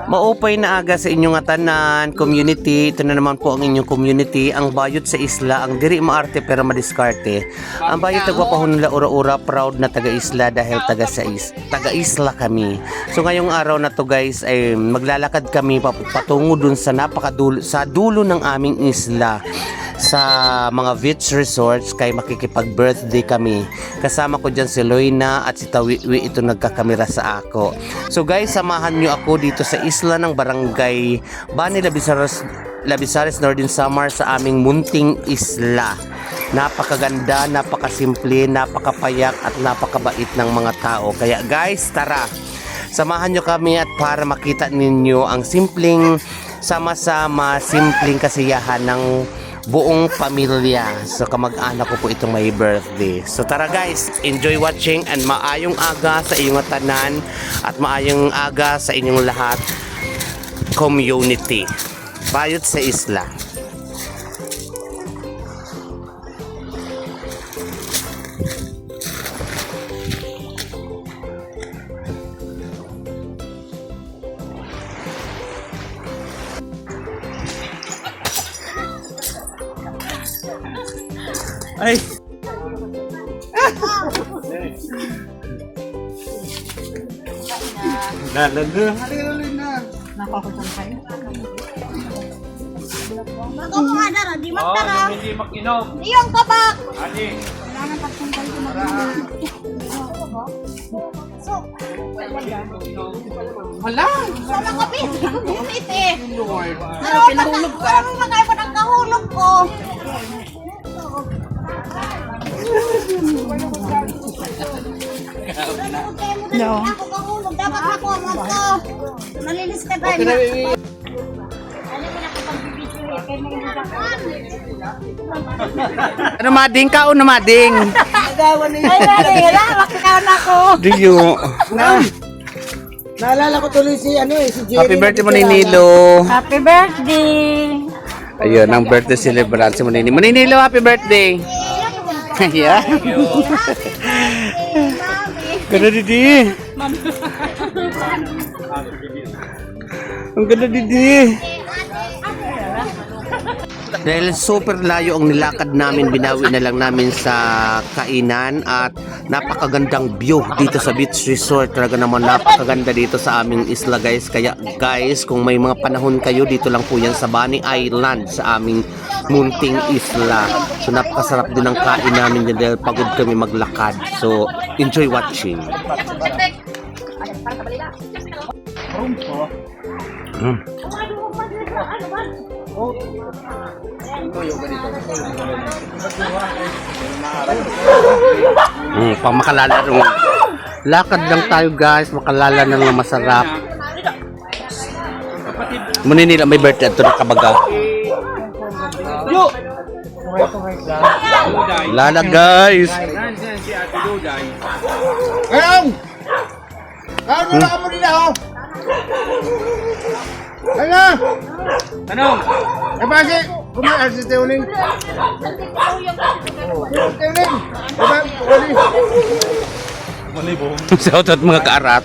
Maupay na aga sa inyong tanan, community. Ito na naman po ang inyong community. Ang bayot sa isla, ang diri maarte pero madiskarte. Ang bayot tagwapahon nila ura-ura, proud na taga-isla dahil taga-isla kami. So ngayong araw na to guys ay maglalakad kami patungo dun sa sa dulo ng aming isla. Sa mga beach resorts kay makikipag-birthday kami. Kasama ko dyan si Loina at si Tawiwi, ito nagkakamera sa ako. So guys, samahan nyo ako dito sa isla ng barangay Bani Labisares, Northern Samar sa aming munting isla. Napakaganda, napakasimple, napakapayak at napakabait ng mga tao. Kaya guys, tara! Samahan nyo kami at para makita ninyo ang simpleng sama-sama, simpleng kasiyahan ng buong pamilya. So kamag-anak ko po itong may birthday. So tara guys, enjoy watching and maayong aga sa inyong tanan at maayong aga sa inyong lahat community. Bayot sa isla. Ay. Lalaga. Nakakutang kayo. Bago mo nga dara, di magtara. Hindi mag-inom. Iyong tabak. Ani. Wala nang pagsumbay ko mag-inom. So, Hala. wala ka bin. Bumit eh. Lord. Ano pinahulog ka? Ano magkaiba ng kahulog ko? No. Ako kahulog. Dapat ako ang to. Malinis ka tayo. Ano mading ka o na mading? Ay, wala. Makikaon ako. Diyo. Naalala ko tuloy si Jerry. Happy birthday mo Ninilo. Happy birthday. Ayun, ang birthday celebrant si Munini. Muninilo, happy birthday. Yeah. Ganda didi. Ang ganda didi. Dahil super layo ang nilakad namin, binawi na lang namin sa kainan at napakagandang view dito sa beach resort. Talaga naman napakaganda dito sa aming isla guys. Kaya guys, kung may mga panahon kayo, dito lang po yan sa Bani Island sa aming munting isla. So napakasarap din ang kain namin dyan dahil pagod kami maglakad. So enjoy watching. Pang makalala rin. Lakad lang tayo guys, makalala ng mga masarap. Muninila may birthday ito na kabaga. Lala guys. Ayun! Ano na ka mo nila, oh? Ano? Ano? Eh, bakit? Kumain si Teoning. Teoning! Shoutout mga kaarat.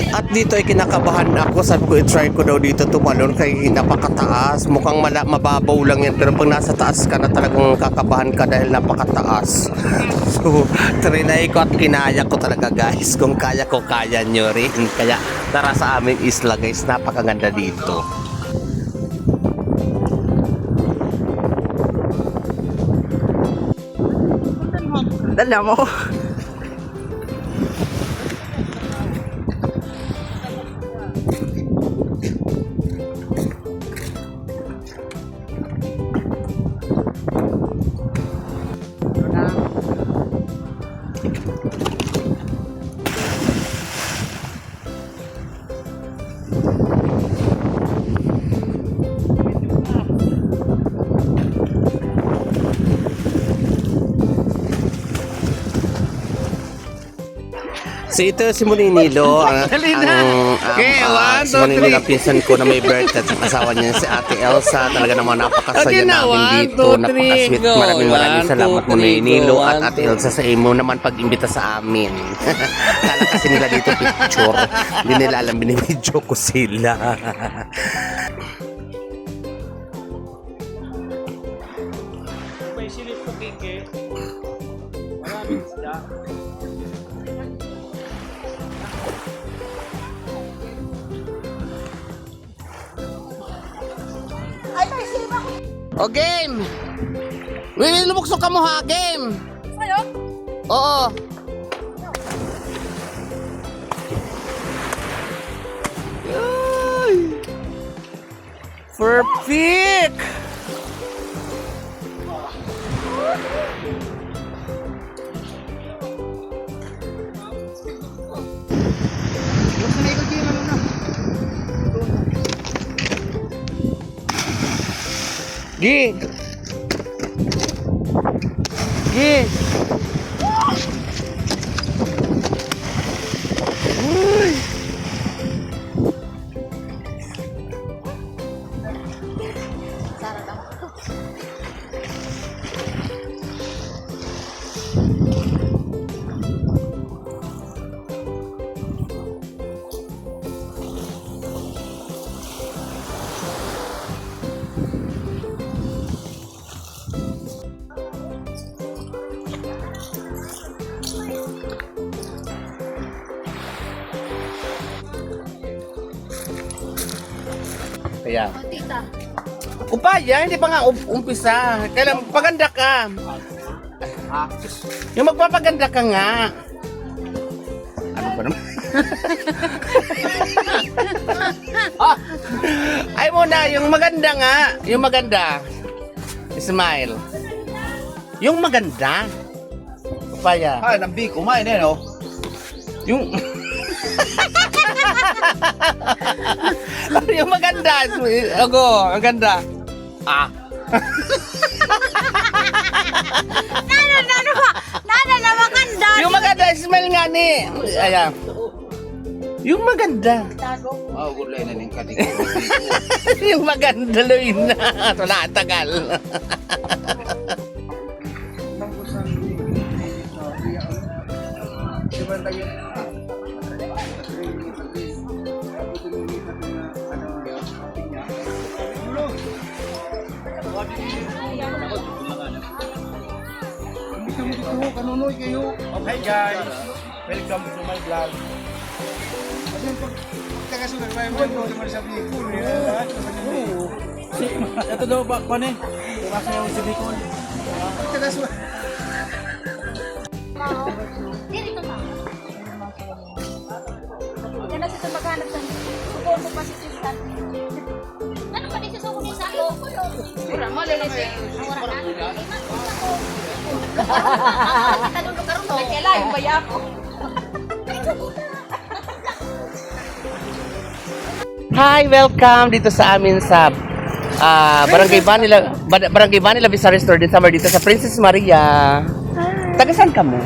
At dito ay kinakabahan ako. Sabi ko i-try ko daw dito tumalon kay napakataas. Mukhang mababaw lang yan pero pag nasa taas ka na talagang kakabahan ka dahil napakataas. So trinay ko at kinaya ko talaga guys. Kung kaya ko, kaya nyo rin. Kaya tara sa aming isla guys. Napakaganda dito. Dala mo. So ito si Moninilo, si Moninilo ang pinsan ko na may birthday at ang asawa niya si Ate Elsa. Talaga naman napakasaya namin dito. Napakasweet. Maraming salamat Moninilo at Ate Elsa sa imo naman pag-imbita sa amin. Kala kasi nila dito picture. Hindi nila alam, binibidyo ko sila. May silip ko kike. Maraming sila. Ay, tayo sila ko. O game! Willy, lumuksok ka mo ha, game! Sa'yo? Oo. Ay! Perfect! Gi! Gi! Uy! Kaya. Tita. Upaya, hindi pa nga umpisa. Kailan paganda ka. Yung magpapaganda ka nga. Ano ba naman? Ay muna, yung maganda nga. Yung maganda. Smile. Yung maganda. Upaya. Ay, nambi, kumain eh, no? Yung... yung maganda. Ako, ang ganda. Ah. Nana na maganda. Yung maganda, smile nga ni. Ayan. Yung maganda. Oh, gulay na ning kating. Yung maganda, Luina. Wala, tagal. Kanunoy kayo. Okay guys. Welcome to my vlog. Kasi pag tagasunod tayo mo naman sa Bicol. Ito daw ba pa ni? Kasi yung si Bicol. Tagasunod. Dito na. Yan na siya maghanap sa suko mo pa si Tristan. Ano pa din suko niya sa ako? Mura mo lelesi. Mura na. Tanong karon mo kaya yung baya ko. Hi, welcome dito sa amin sa Barangay Vanilla Vista Store din summer dito sa Princess Maria. Taga saan ka mo?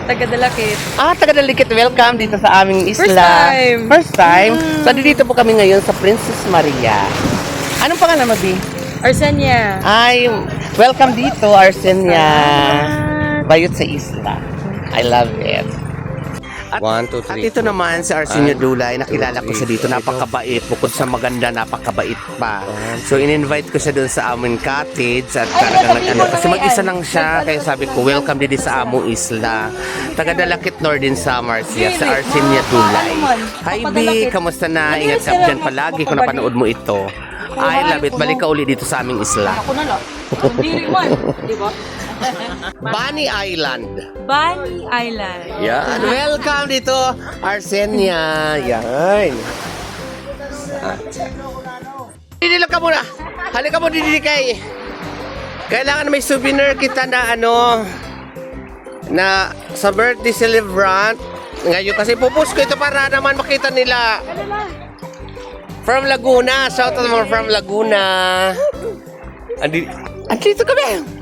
Taga-Dalakit. Taga Dalikit. Welcome dito sa aming isla. First time. So, dito po kami ngayon sa Princess Maria. Anong pangalan mo, Bi? Arsenia. Ay, welcome dito, Arsenia. Bayot sa isla. I love it. At ito naman si Arsenio Dulay, nakilala ko siya dito, napakabait, bukod sa maganda, napakabait pa. So in-invite ko siya doon sa aming cottage at talagang nag-ano, kasi mag-isa lang siya, kaya sabi ko, welcome din sa among isla. Taga Dalakit Northern Samar siya, si Arsenio Dulay. Hi B, kamusta na? Ingat ka dyan palagi kung napanood mo ito. I love it, balik ka uli dito sa aming isla. Ako na lang. Hindi man. Di ba? Bunny Island. Bunny Island. Yan. Welcome dito, Arsenia. Yan. Dili lang ka muna. Halika mo dili kay. Kailangan may souvenir kita na ano na sa birthday celebrant. Ngayon kasi pupus ko ito para naman makita nila. From Laguna. Shout out naman from Laguna. Andito kami.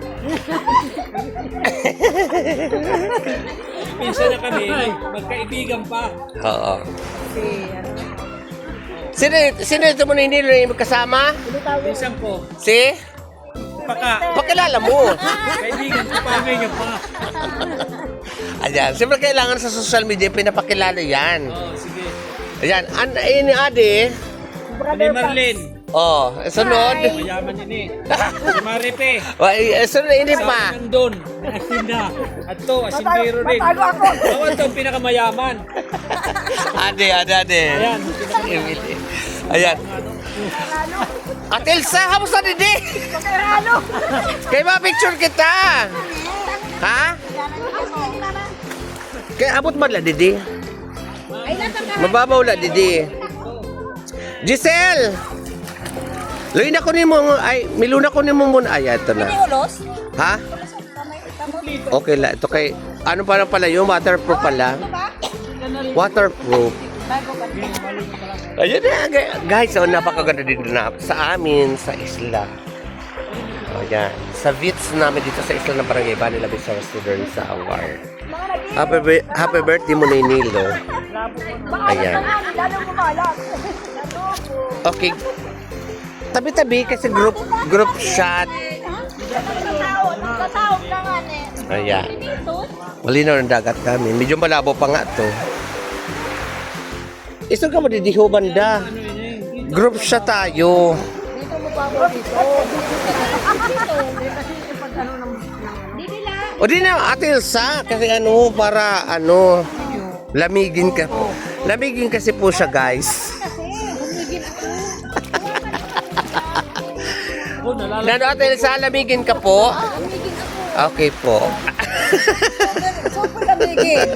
Pinsan na kami, magkaibigan pa. Oo. Sino ito mo na hindi yung kasama? Pinsan ko, Si? Pakilala mo. kaibigan ko pa, kaibigan pa. Ayan, siyempre kailangan sa social media pinapakilala yan. Oh, sige. Ayan, ini Ade. Ni Marlene, Oh, sunod. mayaman yun eh. Si Maripe, Sunod, hindi pa. sa nandun, na asinda. At to, asindero rin. Bawat to, pinakamayaman. Ade. Ayan, Ayan. Ate Elsa, kamusta didi? Kaya ma-picture kita. Ha? Kaya abot man la didi. Mababaw la didi. Giselle! Luin ako ni mo, ay, miluna ko ni mo muna. Ay, ito na. Ulos? Ha? Okay la, ito kay, ano pala yung waterproof pala? Waterproof. Ayun na, guys, so, napakaganda dito na sa amin, sa isla. O, yan. Sa VITS namin dito sa isla ng Barangay Bani Labis sa Student sa Award. Happy birthday mo na Nilo. Ayan. Okay. Tabi-tabi kasi group shot. Nagkatawag na nga eh. Ayan. Dito? Malinaw ng dagat kami. Medyo malabo pa nga to. Isang ka mo didiho banda. Group shot tayo. Dito mo pa dito. Dito lang. O di na, Ate Elsa, kasi ano, para ano, lamigin ka. Lamigin kasi po siya, guys. oh, nalala. Nano, Ate Elsa, lamigin ka po? Okay po. Super lamigin.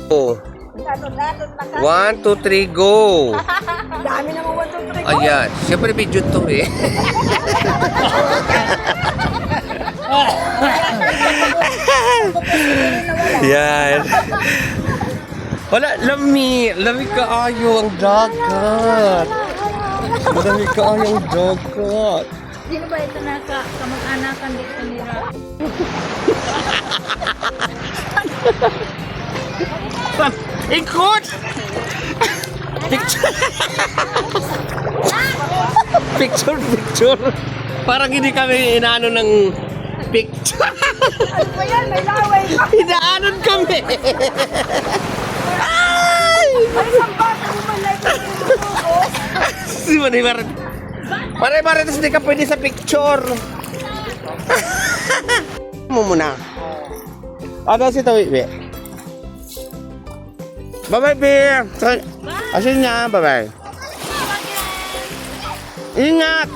Oh. 1, 2, 3, go! Dami naman 1, 2, 3. Ayan, siyempre video to eh. Yan. Wala, lami kaayo ang dagat. Lami kaayo ang dagat. Sino ba ito na kamag-anakan dito nila? Ikot! Picture. Parang hindi kami inaano ng picture. Ano ba yan? May laway pa. Inaanon kami. Ay! Ay, isang bata mo man like Si Manimarit. Pare-pare, tapos hindi ka pwede sa picture. Mo muna. Ano si Tawi, Be? Bye-bye, Be. Asin niya, bye-bye. Ingat!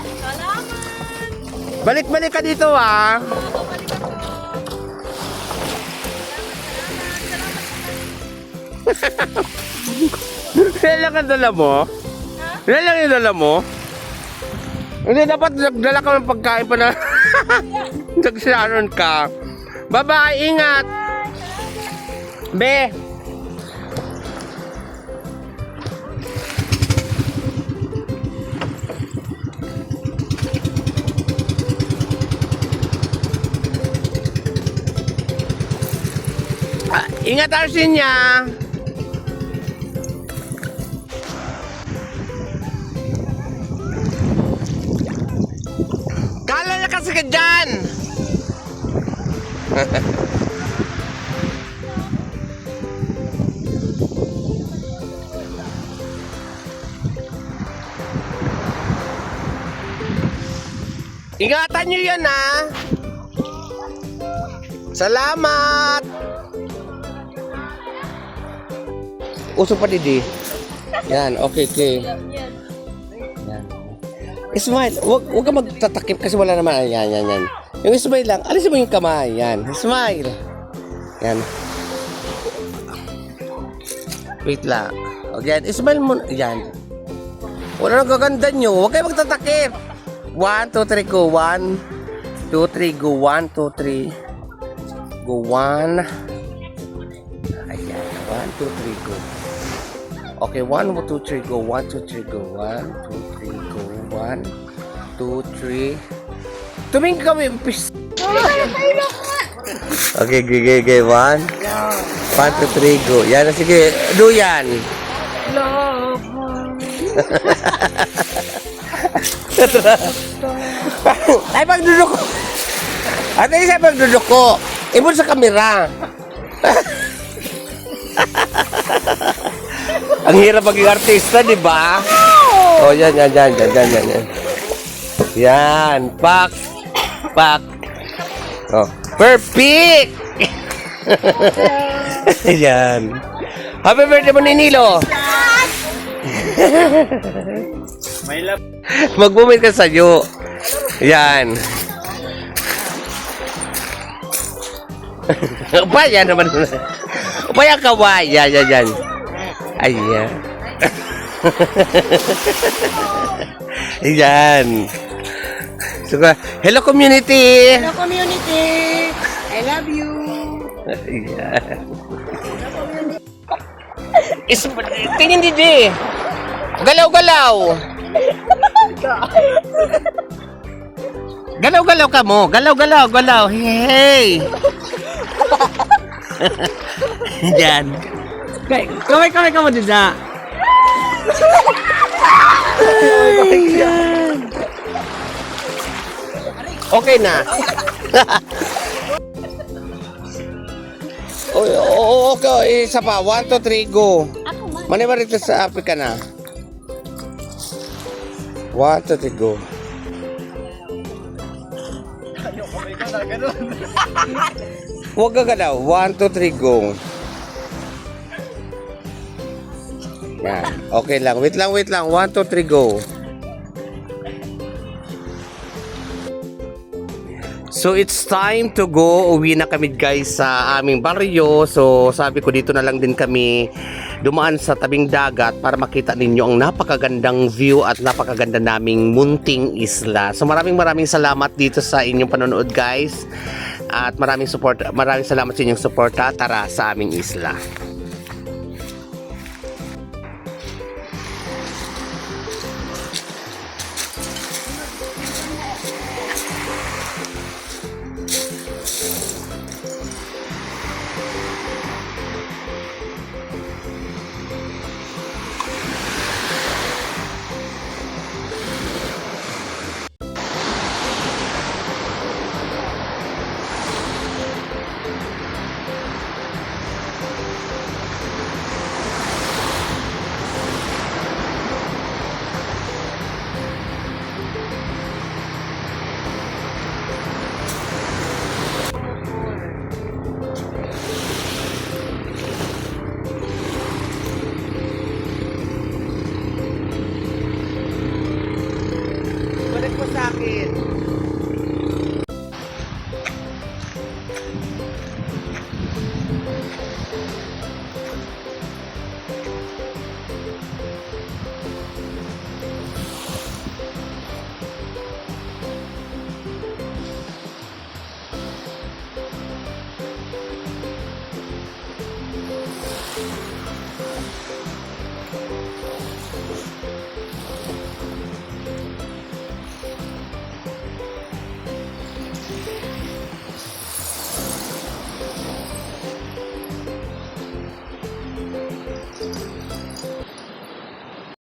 Balik-balik ka dito, ah. Yan lang ang dala mo? Yan lang yung dala mo? Hindi, dapat nagdala ka ng pagkain pa na nagsanon ka. Bye-bye, ingat! Be! Ingat, Arsinya! Kala na kasi ka dyan! Ingatan nyo yan, ha! Salamat! Uso pa didi. Yan, okay. Yan. Smile. Huwag ka magtatakip kasi wala naman. Yan. Yung smile lang. Alisin mo yung kamay. Yan. Smile. Yan. Wait lang. Okay, smile mo. Yan. Wala nang gaganda nyo. Huwag kayo magtatakip. 1, 2, 3, go. 1, 2, 3, go. 1, 2, 3. Go. 1. Ayan. 1, 2, 3, go. Okay, 1, 2, 3, go. 1, 2, 3, go. 1, 2, 3, go. 1, 2, 3. Tumingin kami. Okay, gigigay. 1, 2, 3, go. Yan, sige. Do yan. Ay, pagdudok ko. Ate, isa pagdudok ko. Ibon sa kamera. Ang hirap maging artista, di ba? Oh, yan. Yan, pak. Oh, perfect! Yan. Happy birthday mo, Ninilo. May love. Mag-moment ka sa'yo. Yan. Upaya naman. Upaya kaway. Yan. Ayan. Yan. So, hello community. Hello, community! I love you! Ayan. Tingin DJ. Galaw-galaw. Galaw-galaw ka mo. Galaw. Hey. Yan. Kamay ka mo din na. Okay na. Okay, isa pa. 1, 2, 3, go. Ako man. Maniba rito sa Africa na. 1, 2, 3, go. Huwag ka galaw. 1, 2, 3, go. Yan. Okay lang. Wait lang. 1, 2, 3, go. So it's time to go. Uwi na kami guys sa aming baryo. So sabi ko dito na lang din kami dumaan sa tabing dagat para makita ninyo ang napakagandang view at napakaganda naming munting isla. So maraming salamat dito sa inyong panonood guys. At maraming salamat sa inyong suporta. Tara sa aming isla.